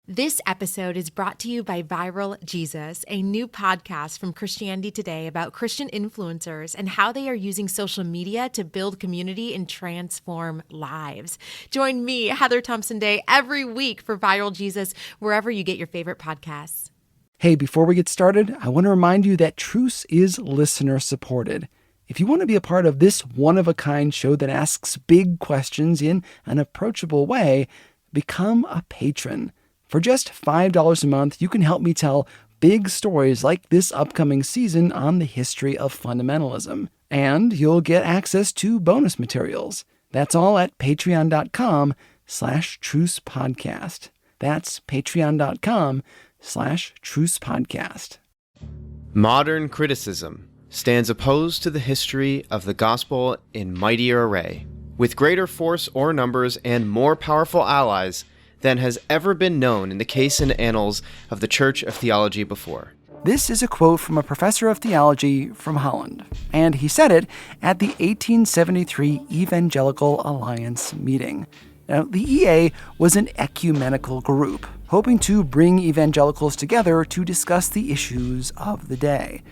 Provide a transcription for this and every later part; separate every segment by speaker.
Speaker 1: This episode is brought to you by Viral Jesus, a new podcast from Christianity Today about Christian influencers and how they are using social media to build community and transform lives. Join me, Heather Thompson Day, every week for Viral Jesus, wherever you get your favorite podcasts.
Speaker 2: Hey, before we get started, I want to remind you that Truce is listener supported. If you want to be a part of this one-of-a-kind show that asks big questions in an approachable way, become a patron. For just $5 a month, you can help me tell big stories like this upcoming season on the history of fundamentalism. And you'll get access to bonus materials. That's all at patreon.com/trucepodcast. That's patreon.com/trucepodcast.
Speaker 3: Modern criticism stands opposed to the history of the gospel in mightier array, with greater force or numbers and more powerful allies than has ever been known in the case and annals of the Church of Theology before.
Speaker 2: This is a quote from a professor of theology from Holland, and he said it at the 1873 Evangelical Alliance meeting. Now, the EA was an ecumenical group, hoping to bring evangelicals together to discuss the issues of the day.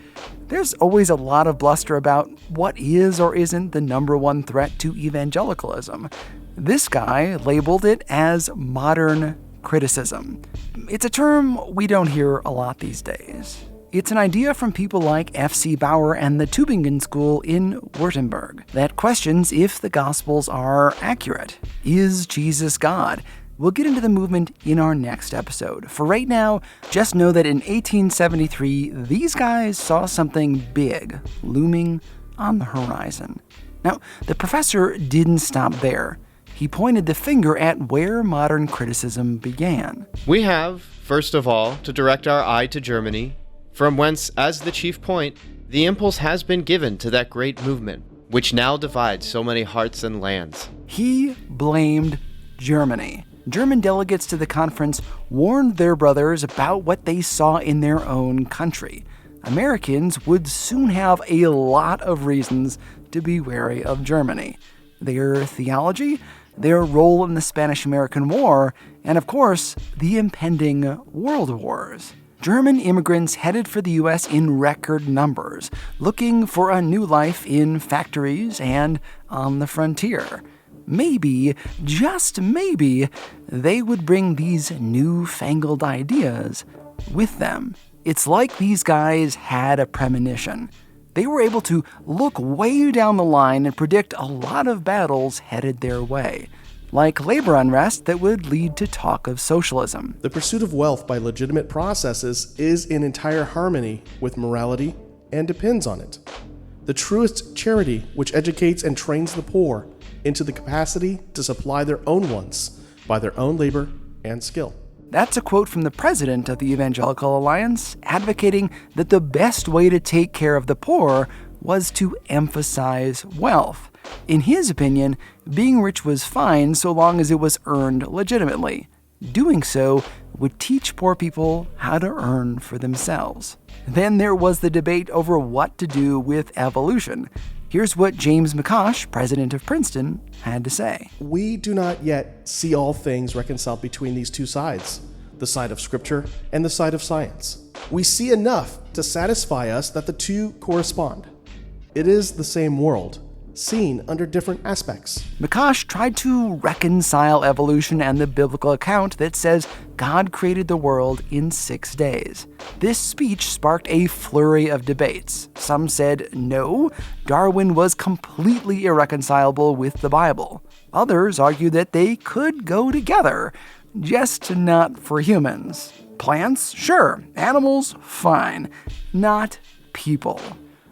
Speaker 2: There's always a lot of bluster about what is or isn't the number one threat to evangelicalism. This guy labeled it as modern criticism. It's a term we don't hear a lot these days. It's an idea from people like F.C. Bauer and the Tübingen School in Württemberg that questions if the Gospels are accurate. Is Jesus God? We'll get into the movement in our next episode. For right now, just know that in 1873, these guys saw something big looming on the horizon. Now, the professor didn't stop there. He pointed the finger at where modern criticism began.
Speaker 3: We have, first of all, to direct our eye to Germany, from whence, as the chief point, the impulse has been given to that great movement, which now divides so many hearts and lands.
Speaker 2: He blamed Germany. German delegates to the conference warned their brothers about what they saw in their own country. Americans would soon have a lot of reasons to be wary of Germany. Their theology, their role in the Spanish-American War, and of course, the impending world wars. German immigrants headed for the U.S. in record numbers, looking for a new life in factories and on the frontier. Maybe, just maybe, they would bring these newfangled ideas with them. It's like these guys had a premonition. They were able to look way down the line and predict a lot of battles headed their way, like labor unrest that would lead to talk of socialism.
Speaker 4: The pursuit of wealth by legitimate processes is in entire harmony with morality and depends on it. The truest charity, which educates and trains the poor into the capacity to supply their own wants by their own labor and skill.
Speaker 2: That's a quote from the president of the Evangelical Alliance, advocating that the best way to take care of the poor was to emphasize wealth. In his opinion, being rich was fine so long as it was earned legitimately. Doing so would teach poor people how to earn for themselves. Then there was the debate over what to do with evolution. Here's what James McCosh, president of Princeton, had to say.
Speaker 4: We do not yet see all things reconciled between these two sides, the side of Scripture and the side of science. We see enough to satisfy us that the two correspond. It is the same world, seen under different aspects.
Speaker 2: McCosh tried to reconcile evolution and the biblical account that says God created the world in 6 days. This speech sparked a flurry of debates. Some said, no, Darwin was completely irreconcilable with the Bible. Others argued that they could go together, just not for humans. Plants? Sure. Animals? Fine. Not people.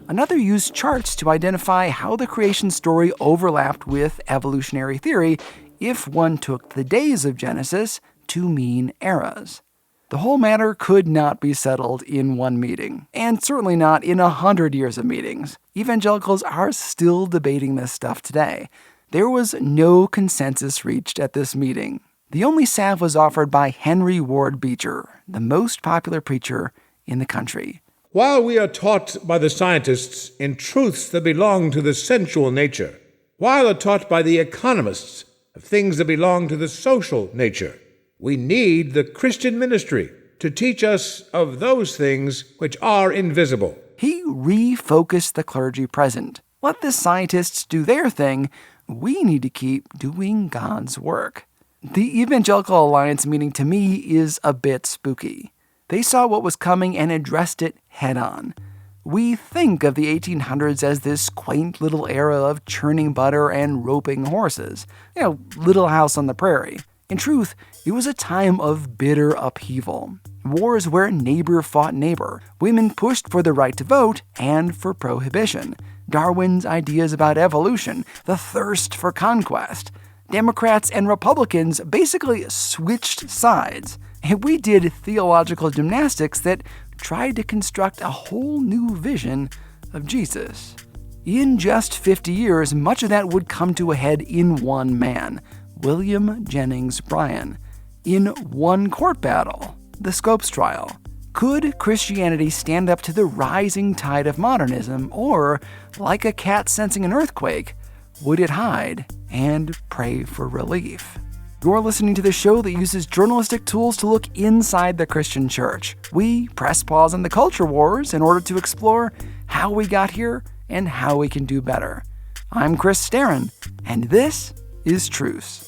Speaker 2: Another used charts to identify how the creation story overlapped with evolutionary theory if one took the days of Genesis to mean eras. The whole matter could not be settled in one meeting, and certainly not in 100 years of meetings. Evangelicals are still debating this stuff today. There was no consensus reached at this meeting. The only salve was offered by Henry Ward Beecher, the most popular preacher in the country.
Speaker 5: While we are taught by the scientists in truths that belong to the sensual nature, while are taught by the economists of things that belong to the social nature, We need the Christian ministry to teach us of those things which are invisible.
Speaker 2: He refocused the clergy present. Let the scientists do their thing. We need to keep doing God's work. The Evangelical Alliance meeting to me is a bit spooky. They saw what was coming and addressed it head on. We think of the 1800s as this quaint little era of churning butter and roping horses. Little House on the Prairie. In truth, it was a time of bitter upheaval. Wars where neighbor fought neighbor. Women pushed for the right to vote and for prohibition. Darwin's ideas about evolution. The thirst for conquest. Democrats and Republicans basically switched sides. And we did theological gymnastics that tried to construct a whole new vision of Jesus. In just 50 years, much of that would come to a head in one man, William Jennings Bryan. In one court battle, the Scopes trial. Could Christianity stand up to the rising tide of modernism, or, like a cat sensing an earthquake, would it hide and pray for relief? You're listening to the show that uses journalistic tools to look inside the Christian church. We press pause on the culture wars in order to explore how we got here and how we can do better. I'm Chris Starron, and this is Truce.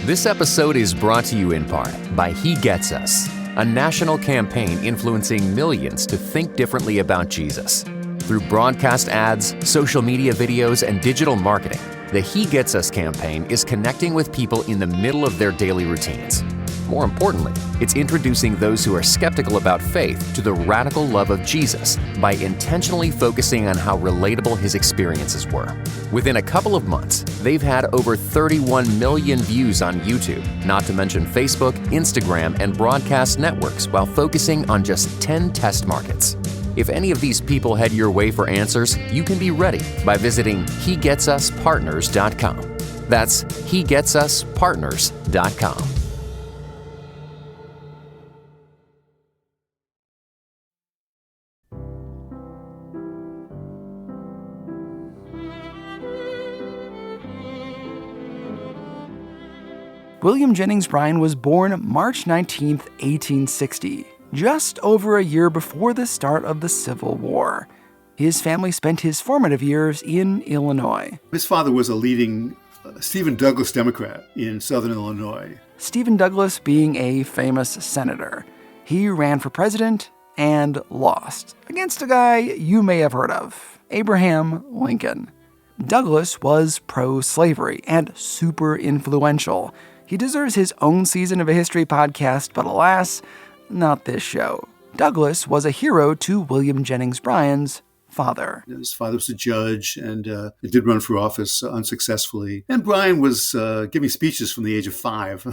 Speaker 6: This episode is brought to you in part by He Gets Us, a national campaign influencing millions to think differently about Jesus. Through broadcast ads, social media videos, and digital marketing, the He Gets Us campaign is connecting with people in the middle of their daily routines. More importantly, it's introducing those who are skeptical about faith to the radical love of Jesus by intentionally focusing on how relatable his experiences were. Within a couple of months, they've had over 31 million views on YouTube, not to mention Facebook, Instagram, and broadcast networks, while focusing on just 10 test markets. If any of these people head your way for answers, you can be ready by visiting HeGetsUsPartners.com. That's HeGetsUsPartners.com.
Speaker 2: William Jennings Bryan was born March 19, 1860, just over a year before the start of the Civil War. His family spent his formative years in Illinois.
Speaker 7: His father was a leading Stephen Douglas Democrat in southern Illinois.
Speaker 2: Stephen Douglas being a famous senator. He ran for president and lost against a guy you may have heard of, Abraham Lincoln. Douglas was pro-slavery and super influential. He deserves his own season of a history podcast, but alas, not this show. Douglas was a hero to William Jennings Bryan's father.
Speaker 7: His father was a judge and did run for office unsuccessfully. And Bryan was giving speeches from the age of 5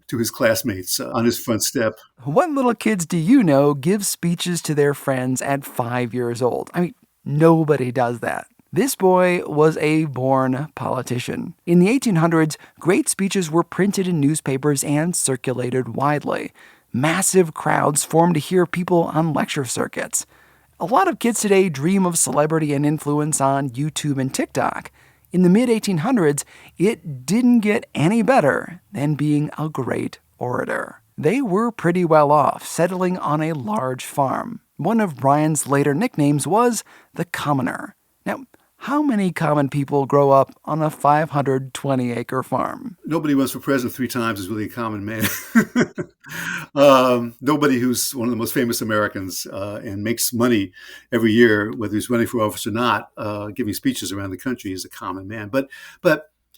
Speaker 7: to his classmates on his front step.
Speaker 2: What little kids do you know give speeches to their friends at 5 years old? I mean, nobody does that. This boy was a born politician. In the 1800s, great speeches were printed in newspapers and circulated widely. Massive crowds formed to hear people on lecture circuits. A lot of kids today dream of celebrity and influence on YouTube and TikTok. In the mid-1800s, it didn't get any better than being a great orator. They were pretty well off, settling on a large farm. One of Bryan's later nicknames was the Commoner. Now, how many common people grow up on a 520-acre farm?
Speaker 7: Nobody runs for president 3 times is really a common man. Nobody who's one of the most famous Americans and makes money every year, whether he's running for office or not, giving speeches around the country is a common man. But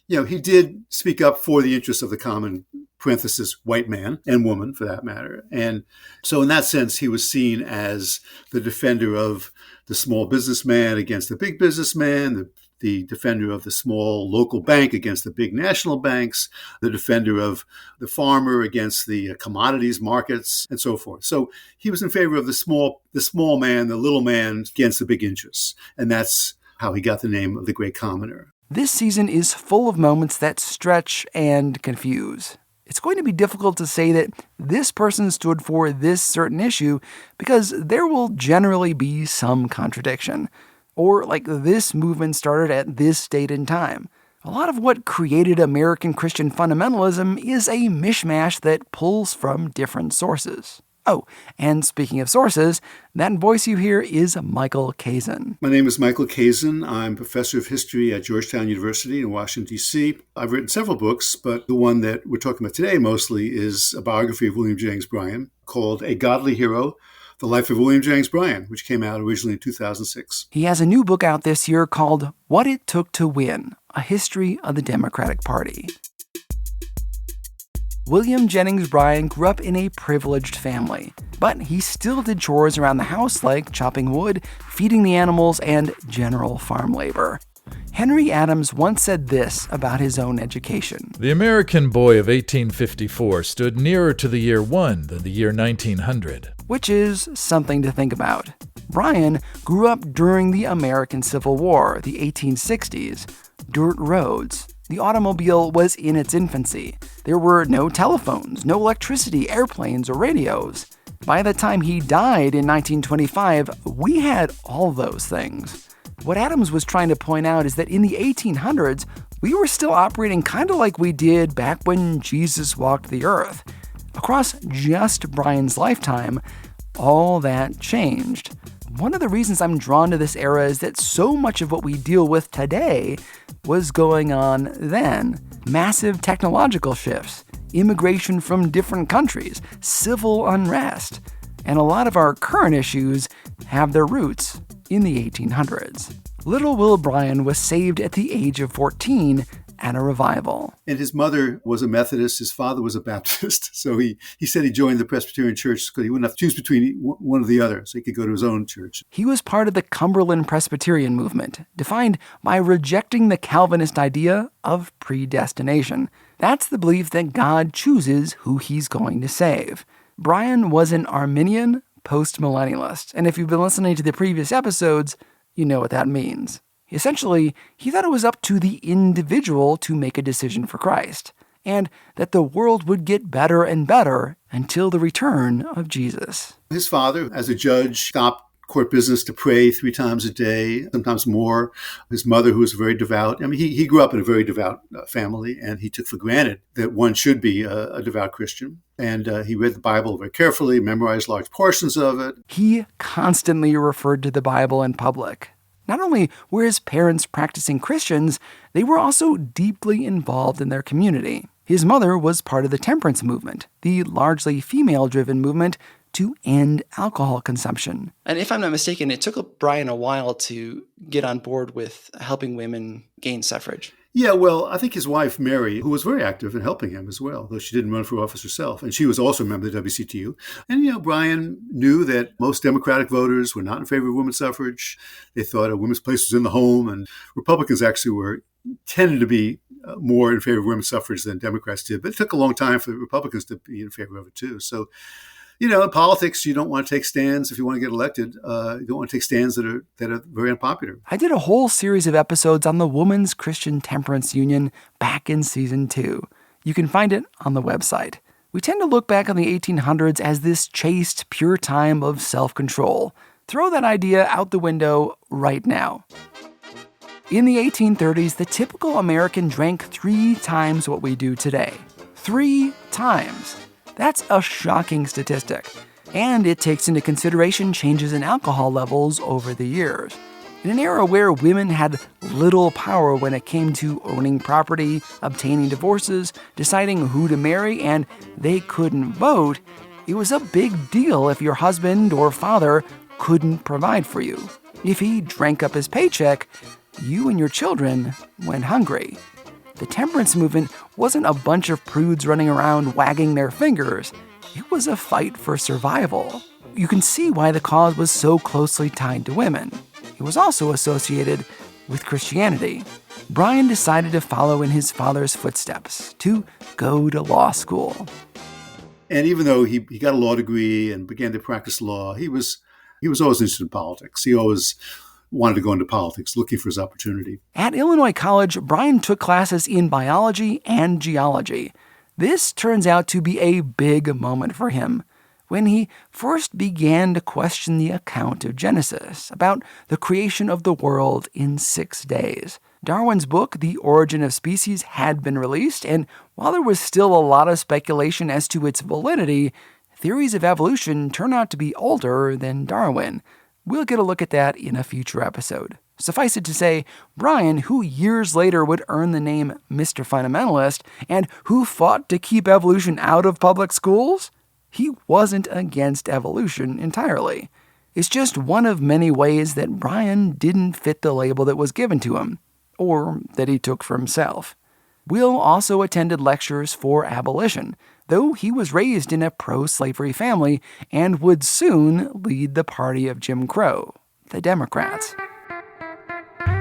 Speaker 7: he did speak up for the interests of the common, parenthesis, white man and woman, for that matter. And so in that sense, he was seen as the defender of the small businessman against the big businessman, the defender of the small local bank against the big national banks, the defender of the farmer against the commodities markets, and so forth. So he was in favor of the small man, the little man against the big interests. And that's how he got the name of the Great Commoner.
Speaker 2: This season is full of moments that stretch and confuse. It's going to be difficult to say that this person stood for this certain issue because there will generally be some contradiction. Or like this movement started at this date and time. A lot of what created American Christian fundamentalism is a mishmash that pulls from different sources. Oh, and speaking of sources, that voice you hear is Michael Kazin.
Speaker 7: My name is Michael Kazin. I'm professor of history at Georgetown University in Washington, D.C. I've written several books, but the one that we're talking about today mostly is a biography of William Jennings Bryan called A Godly Hero, The Life of William Jennings Bryan, which came out originally in 2006.
Speaker 2: He has a new book out this year called What It Took to Win, A History of the Democratic Party. William Jennings Bryan grew up in a privileged family, but he still did chores around the house like chopping wood, feeding the animals, and general farm labor. Henry Adams once said this about his own education.
Speaker 8: The American boy of 1854 stood nearer to the year 1 than the year 1900.
Speaker 2: Which is something to think about. Bryan grew up during the American Civil War, the 1860s. Dirt roads. The automobile was in its infancy. There were no telephones, no electricity, airplanes, or radios. By the time he died in 1925, we had all those things. What Adams was trying to point out is that in the 1800s, we were still operating kind of like we did back when Jesus walked the earth. Across just Bryan's lifetime, all that changed. One of the reasons I'm drawn to this era is that so much of what we deal with today was going on then. Massive technological shifts, immigration from different countries, civil unrest, and a lot of our current issues have their roots in the 1800s. Little Will Bryan was saved at the age of 14 at a revival.
Speaker 7: And his mother was a Methodist. His father was a Baptist. So he said he joined the Presbyterian Church because he wouldn't have to choose between one or the other, so he could go to his own church.
Speaker 2: He was part of the Cumberland Presbyterian movement, defined by rejecting the Calvinist idea of predestination. That's the belief that God chooses who he's going to save. Bryan was an Arminian post-millennialist, and if you've been listening to the previous episodes, you know what that means. Essentially, he thought it was up to the individual to make a decision for Christ, and that the world would get better and better until the return of Jesus.
Speaker 7: His father, as a judge, stopped court business to pray 3 times a day, sometimes more. His mother, who was very devout, he grew up in a very devout family, and he took for granted that one should be a devout Christian. And he read the Bible very carefully, memorized large portions of it.
Speaker 2: He constantly referred to the Bible in public. Not only were his parents practicing Christians, they were also deeply involved in their community. His mother was part of the temperance movement, the largely female-driven movement to end alcohol consumption.
Speaker 9: And if I'm not mistaken, it took Bryan a while to get on board with helping women gain suffrage.
Speaker 7: Yeah, well, I think his wife, Mary, who was very active in helping him as well, though she didn't run for office herself, and she was also a member of the WCTU. And, Bryan knew that most Democratic voters were not in favor of women's suffrage. They thought a women's place was in the home, and Republicans actually tended to be more in favor of women's suffrage than Democrats did. But it took a long time for the Republicans to be in favor of it, too. So, in politics, you don't want to take stands if you want to get elected. You don't want to take stands that are very unpopular.
Speaker 2: I did a whole series of episodes on the Women's Christian Temperance Union back in season 2. You can find it on the website. We tend to look back on the 1800s as this chaste, pure time of self-control. Throw that idea out the window right now. In the 1830s, the typical American drank 3 times what we do today. 3 times. That's a shocking statistic, and it takes into consideration changes in alcohol levels over the years. In an era where women had little power when it came to owning property, obtaining divorces, deciding who to marry, and they couldn't vote, it was a big deal if your husband or father couldn't provide for you. If he drank up his paycheck, you and your children went hungry. The temperance movement wasn't a bunch of prudes running around wagging their fingers. It was a fight for survival. You can see why the cause was so closely tied to women. It was also associated with Christianity. Bryan decided to follow in his father's footsteps, to go to law school.
Speaker 7: And even though he got a law degree and began to practice law, he was always interested in politics. He always wanted to go into politics, looking for his opportunity.
Speaker 2: At Illinois College, Bryan took classes in biology and geology. This turns out to be a big moment for him. when he first began to question the account of Genesis about the creation of the world in 6 days. Darwin's book, The Origin of Species, had been released, and while there was still a lot of speculation as to its validity, theories of evolution turn out to be older than Darwin. We'll get a look at that in a future episode. Suffice it to say, Bryan, who years later would earn the name Mr. Fundamentalist, and who fought to keep evolution out of public schools, he wasn't against evolution entirely. It's just one of many ways that Bryan didn't fit the label that was given to him, or that he took for himself. Will also attended lectures for abolition, though he was raised in a pro-slavery family and would soon lead the party of Jim Crow, the Democrats.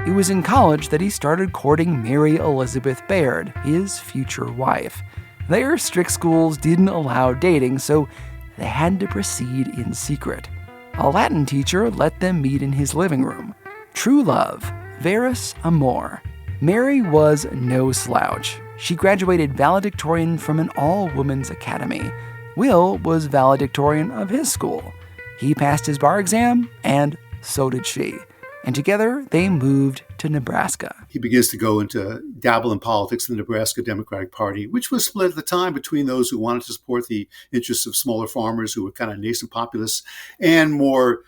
Speaker 2: It was in college that he started courting Mary Elizabeth Baird, his future wife. Their strict schools didn't allow dating, so they had to proceed in secret. A Latin teacher let them meet in his living room. True love, veris amor. Mary was no slouch. She graduated valedictorian from an all-women's academy. Will was valedictorian of his school. He passed his bar exam, and so did she. And together, they moved to Nebraska.
Speaker 7: He begins to dabble in politics in the Nebraska Democratic Party, which was split at the time between those who wanted to support the interests of smaller farmers who were kind of nascent populists, and more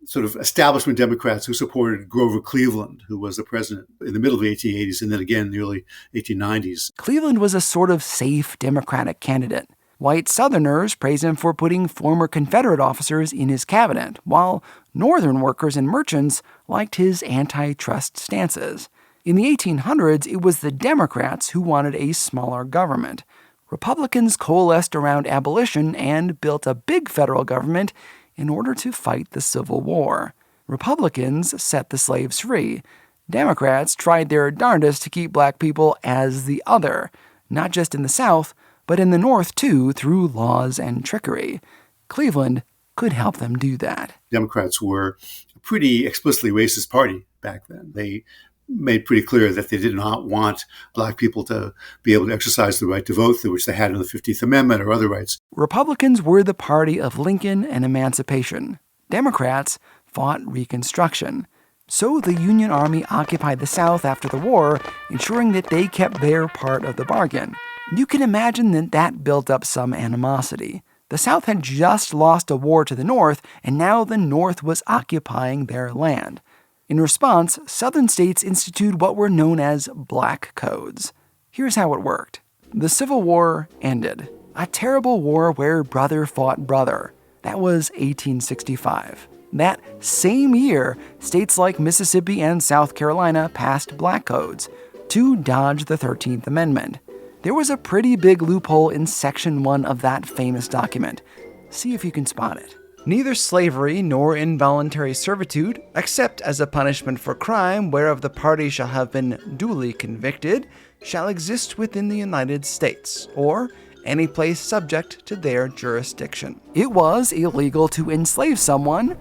Speaker 7: sort of establishment Democrats who supported Grover Cleveland, who was the president in the middle of the 1880s and then again in the early 1890s.
Speaker 2: Cleveland was a sort of safe Democratic candidate. White Southerners praised him for putting former Confederate officers in his cabinet, while Northern workers and merchants liked his antitrust stances. In the 1800s, it was the Democrats who wanted a smaller government. Republicans coalesced around abolition and built a big federal government in order to fight the Civil War. Republicans set the slaves free. Democrats tried their darndest to keep black people as the other, not just in the South, but in the North too, through laws and trickery. Cleveland could help them do that.
Speaker 7: Democrats were a pretty explicitly racist party back then. They made pretty clear that they did not want black people to be able to exercise the right to vote, which they had in the 15th Amendment or other rights.
Speaker 2: Republicans were the party of Lincoln and emancipation. Democrats fought Reconstruction. So the Union Army occupied the South after the war, ensuring that they kept their part of the bargain. You can imagine that built up some animosity. The South had just lost a war to the North, and now the North was occupying their land. In response, Southern states instituted what were known as Black Codes. Here's how it worked. The Civil War ended. A terrible war where brother fought brother. That was 1865. That same year, states like Mississippi and South Carolina passed Black Codes to dodge the 13th Amendment. There was a pretty big loophole in Section 1 of that famous document. See if you can spot it. Neither slavery nor involuntary servitude, except as a punishment for crime whereof the party shall have been duly convicted, shall exist within the United States, or any place subject to their jurisdiction. It was illegal to enslave someone,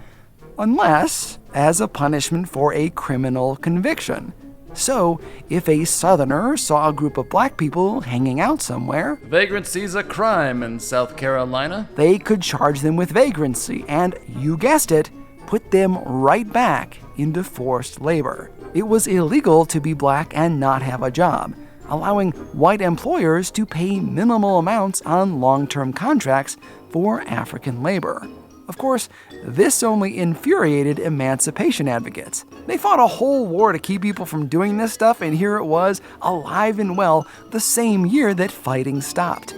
Speaker 2: unless as a punishment for a criminal conviction. So, if a Southerner saw a group of black people hanging out somewhere,
Speaker 10: vagrancy's a crime in South Carolina,
Speaker 2: they could charge them with vagrancy and, you guessed it, put them right back into forced labor. It was illegal to be black and not have a job, allowing white employers to pay minimal amounts on long-term contracts for African labor. Of course, this only infuriated emancipation advocates. They fought a whole war to keep people from doing this stuff, and here it was, alive and well, the same year that fighting stopped.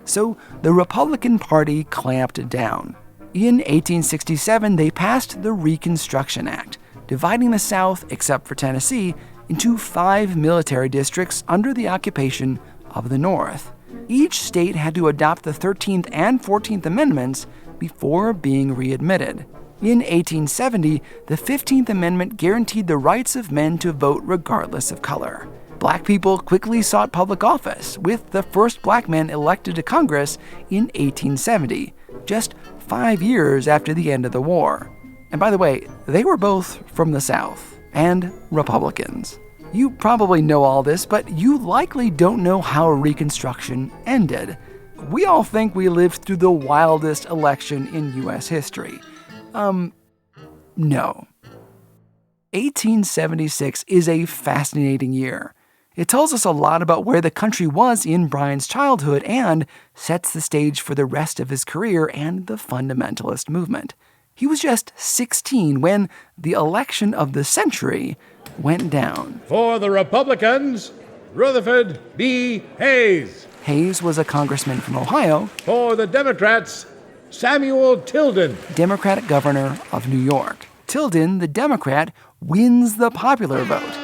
Speaker 2: So the Republican Party clamped down. In 1867, they passed the Reconstruction Act, dividing the South, except for Tennessee, into 5 military districts under the occupation of the North. Each state had to adopt the 13th and 14th Amendments before being readmitted. In 1870, the 15th Amendment guaranteed the rights of men to vote regardless of color. Black people quickly sought public office, with the first black men elected to Congress in 1870, just 5 years after the end of the war. And by the way, they were both from the South, and Republicans. You probably know all this, but you likely don't know how Reconstruction ended. we all think we lived through the wildest election in U.S. history. No. 1876 is a fascinating year. It tells us a lot about where the country was in Bryan's childhood and sets the stage for the rest of his career and the Fundamentalist movement. He was just 16 when the election of the century went down.
Speaker 5: For the Republicans, Rutherford B. Hayes.
Speaker 2: Hayes was a congressman from Ohio.
Speaker 5: For the Democrats, Samuel Tilden.
Speaker 2: Democratic governor of New York. Tilden, the Democrat, wins the popular vote.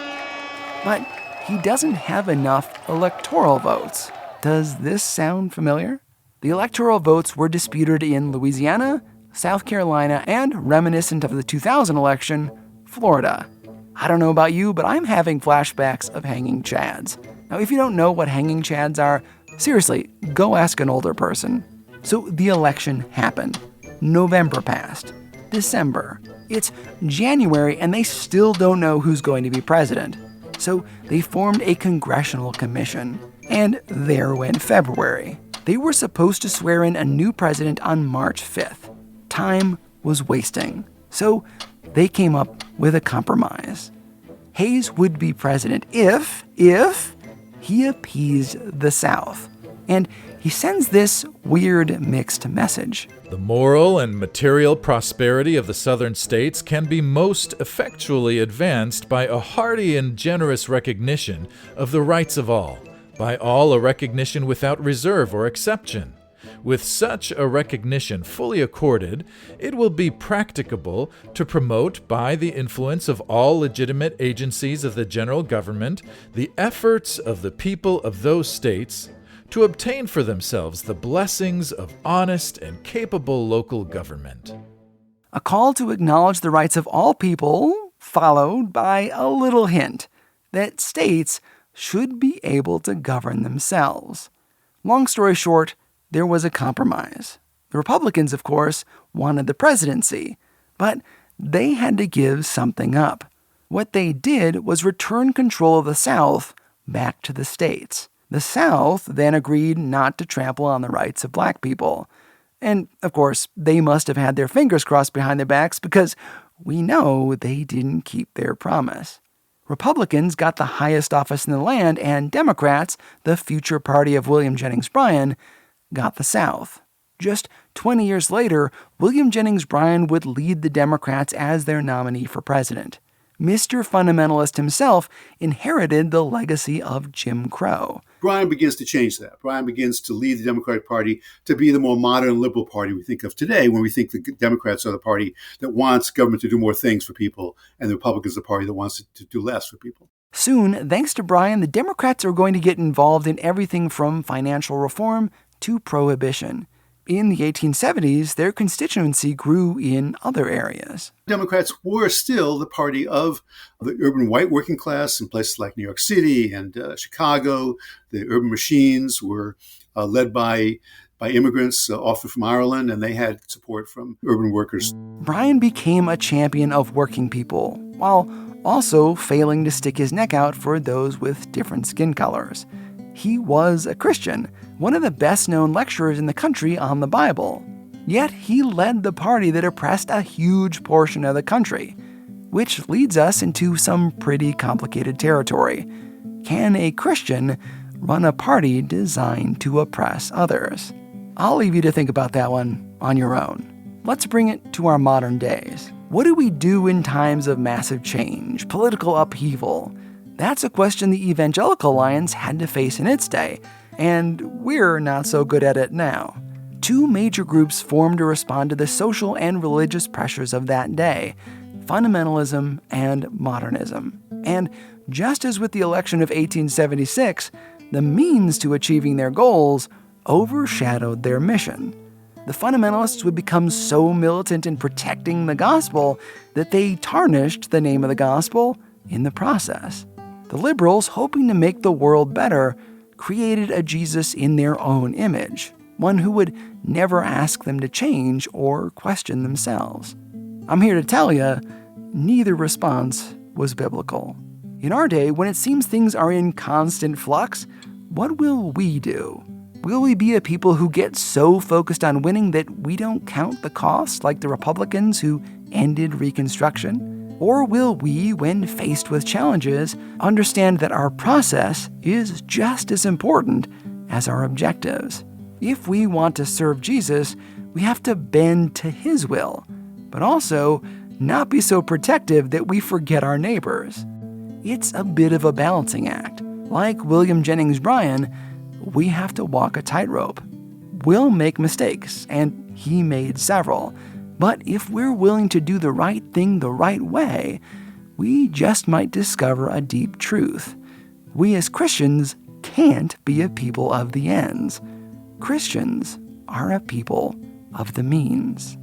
Speaker 2: But he doesn't have enough electoral votes. Does this sound familiar? The electoral votes were disputed in Louisiana, South Carolina, and, reminiscent of the 2000 election, Florida. I don't know about you, but I'm having flashbacks of hanging chads. Now, if you don't know what hanging chads are, seriously, go ask an older person. So the election happened. November passed. December. It's January, and they still don't know who's going to be president. So they formed a congressional commission. And there went February. They were supposed to swear in a new president on March 5th. Time was wasting. So they came up with a compromise. Hayes would be president if he appeased the South. And he sends this weird mixed message.
Speaker 8: The moral and material prosperity of the southern states can be most effectually advanced by a hearty and generous recognition of the rights of all, by all a recognition without reserve or exception. With such a recognition fully accorded, it will be practicable to promote, by the influence of all legitimate agencies of the general government, the efforts of the people of those states to obtain for themselves the blessings of honest and capable local government.
Speaker 2: A call to acknowledge the rights of all people, followed by a little hint that states should be able to govern themselves. Long story short, there was a compromise. The Republicans, of course, wanted the presidency, but they had to give something up. What they did was return control of the South back to the states. The South then agreed not to trample on the rights of black people. And, of course, they must have had their fingers crossed behind their backs because we know they didn't keep their promise. Republicans got the highest office in the land, and Democrats, the future party of William Jennings Bryan, got the South. Just 20 years later, William Jennings Bryan would lead the Democrats as their nominee for president. Mr. Fundamentalist himself inherited the legacy of Jim Crow.
Speaker 7: Bryan begins to change that. Bryan begins to lead the Democratic Party to be the more modern liberal party we think of today, when we think the Democrats are the party that wants government to do more things for people, and the Republicans are the party that wants to do less for people.
Speaker 2: Soon, thanks to Bryan, the Democrats are going to get involved in everything from financial reform to prohibition. In the 1870s, their constituency grew in other areas.
Speaker 7: Democrats were still the party of the urban white working class in places like New York City and Chicago. The urban machines were led by immigrants, often from Ireland, and they had support from urban workers.
Speaker 2: Bryan became a champion of working people, while also failing to stick his neck out for those with different skin colors. He was a Christian, one of the best-known lecturers in the country on the Bible. Yet he led the party that oppressed a huge portion of the country, which leads us into some pretty complicated territory. Can a Christian run a party designed to oppress others? I'll leave you to think about that one on your own. Let's bring it to our modern days. What do we do in times of massive change, political upheaval? That's a question the Evangelical Alliance had to face in its day, and we're not so good at it now. Two major groups formed to respond to the social and religious pressures of that day: fundamentalism and modernism. And just as with the election of 1876, the means to achieving their goals overshadowed their mission. The fundamentalists would become so militant in protecting the gospel that they tarnished the name of the gospel in the process. The liberals, hoping to make the world better, created a Jesus in their own image, one who would never ask them to change or question themselves. I'm here to tell you, neither response was biblical. In our day, when it seems things are in constant flux, what will we do? Will we be a people who get so focused on winning that we don't count the cost like the Republicans who ended Reconstruction? Or will we, when faced with challenges, understand that our process is just as important as our objectives? If we want to serve Jesus, we have to bend to his will, but also not be so protective that we forget our neighbors. It's a bit of a balancing act. Like William Jennings Bryan, we have to walk a tightrope. We'll make mistakes, and he made several. But if we're willing to do the right thing the right way, we just might discover a deep truth. We as Christians can't be a people of the ends. Christians are a people of the means.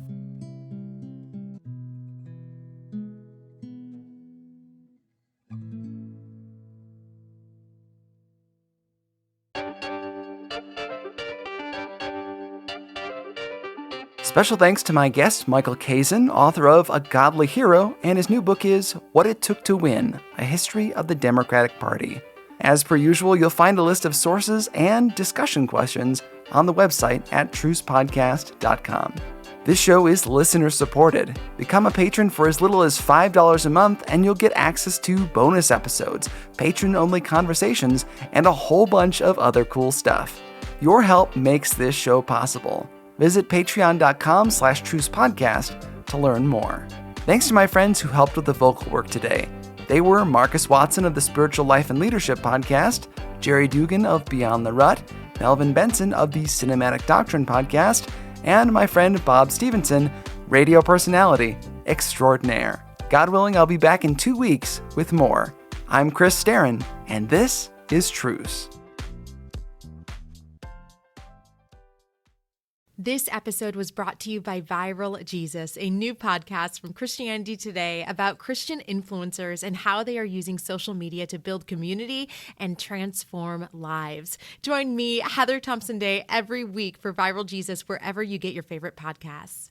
Speaker 2: Special thanks to my guest, Michael Kazin, author of A Godly Hero, and his new book is What It Took to Win, A History of the Democratic Party. As per usual, you'll find a list of sources and discussion questions on the website at trucepodcast.com. This show is listener-supported. Become a patron for as little as $5 a month, and you'll get access to bonus episodes, patron-only conversations, and a whole bunch of other cool stuff. Your help makes this show possible. Visit patreon.com/trucepodcast to learn more. Thanks to my friends who helped with the vocal work today. They were Marcus Watson of the Spiritual Life and Leadership podcast, Jerry Dugan of Beyond the Rut, Melvin Benson of the Cinematic Doctrine podcast, and my friend Bob Stevenson, radio personality extraordinaire. God willing, I'll be back in 2 weeks with more. I'm Chris Starrin, and this is Truce.
Speaker 1: This episode was brought to you by Viral Jesus, a new podcast from Christianity Today about Christian influencers and how they are using social media to build community and transform lives. Join me, Heather Thompson Day, every week for Viral Jesus wherever you get your favorite podcasts.